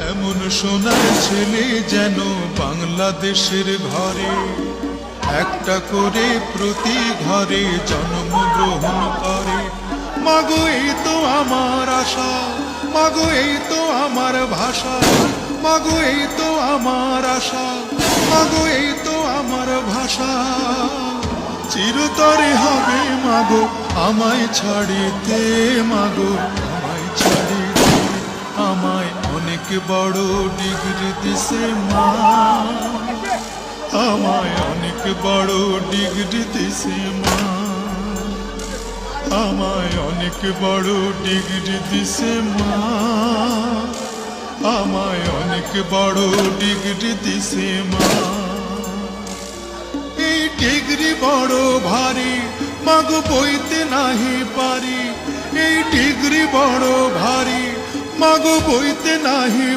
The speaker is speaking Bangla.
এমন সোনার ছেলে যেন বাংলাদেশের ঘরে একটা করে প্রতি ঘরে জন্মগ্রহণ করে। মাগো এই তো আমার আশা, মাগো এই তো আমার ভাষা, মাগো এই তো আমার আশা, মাগো এই তো আমার ভাষা। চিরতরে হবে মাগো আমায় ছাড়িতে, মাগো আমায় ছাড়িতে। আমায় অনেক বড় ডিগ্রি দিছে মা, আমায় অনেক বড় ডিগ্রি দিছে মা, আমায় অনেক বড় ডিগ্রি দিছে মা, আমায় অনেক বড় ডিগ্রি দিছে মা। এই ডিগ্রি বড় ভারী মাগো বইতে নাহি পারি, এই ডিগ্রি বড় ভারী মাগো বইতে নাহি